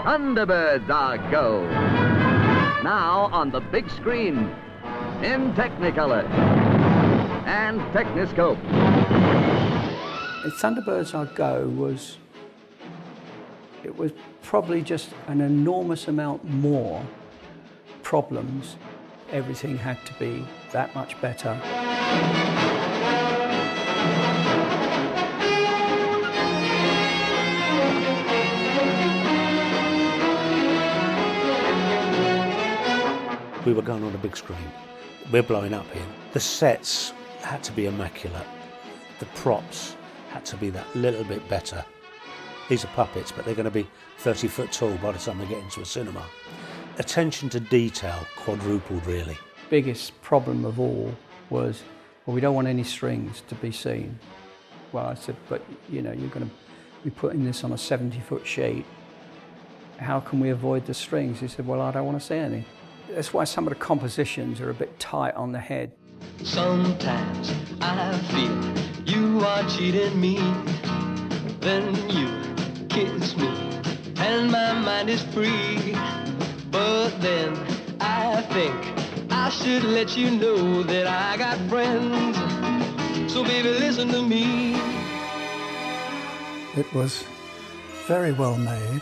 Thunderbirds Are Go. Now on the big screen, in Technicolor and Techniscope. Thunderbirds Are Go was probably just an enormous amount more problems. Everything had to be that much better. We were going on a big screen. We're blowing up here. The sets had to be immaculate. The props had to be that little bit better. These are puppets, but they're going to be 30 foot tall by the time they get into a cinema. Attention to detail quadrupled, really. Biggest problem of all was, well, we don't want any strings to be seen. Well, I said, but you know, you're going to be putting this on a 70-foot sheet. How can we avoid the strings? He said, well, I don't want to see any. That's why some of the compositions are a bit tight on the head. Sometimes I feel you are cheating me. Then you kiss me and my mind is free. But then I think I should let you know that I got friends. So baby, listen to me. It was very well made,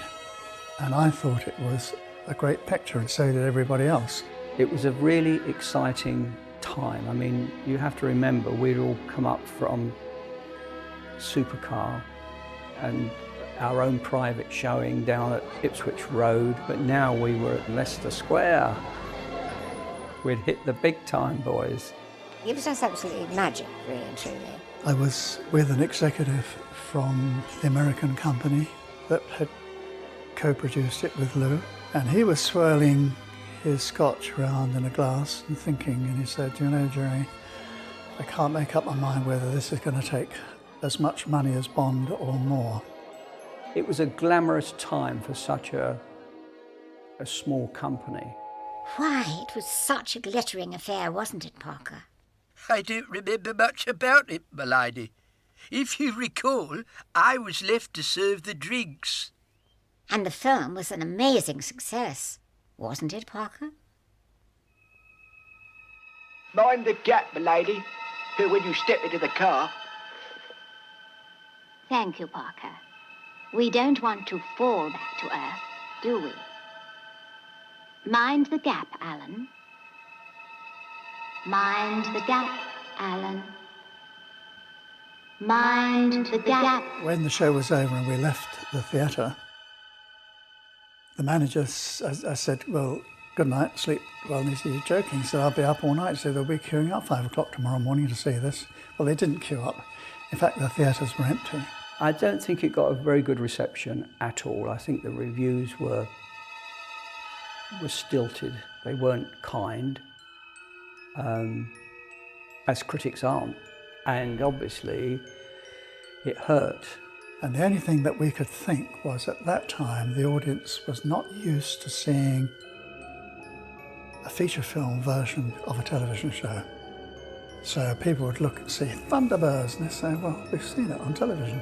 and I thought it was a great picture, and so did everybody else. It was a really exciting time. I mean, you have to remember, we'd all come up from Supercar and our own private showing down at Ipswich Road, but now we were at Leicester Square. We'd hit the big time, boys. It was just absolutely magic, really and truly. I was with an executive from the American company that had co-produced it with Lou, and he was swirling his scotch around in a glass and thinking, and he said, you know, Gerry, I can't make up my mind whether this is going to take as much money as Bond or more. It was a glamorous time for such a small company. Why, it was such a glittering affair, wasn't it, Parker? I don't remember much about it, my lady. If you recall, I was left to serve the drinks. And the film was an amazing success, wasn't it, Parker? Mind the gap, my lady, when you step into the car. Thank you, Parker. We don't want to fall back to earth, do we? Mind the gap, Alan. Mind the gap, Alan. Mind the gap. When the show was over and we left the theatre, the manager, I said, well, good night, sleep well. And he said, you're joking. He said, I'll be up all night. He said, they'll be queuing up 5 o'clock tomorrow morning to see this. Well, they didn't queue up. In fact, the theatres were empty. I don't think it got a very good reception at all. I think the reviews were stilted. They weren't kind, as critics aren't. And obviously, it hurt. And the only thing that we could think was at that time, the audience was not used to seeing a feature film version of a television show. So people would look and see Thunderbirds and they'd say, well, we've seen it on television.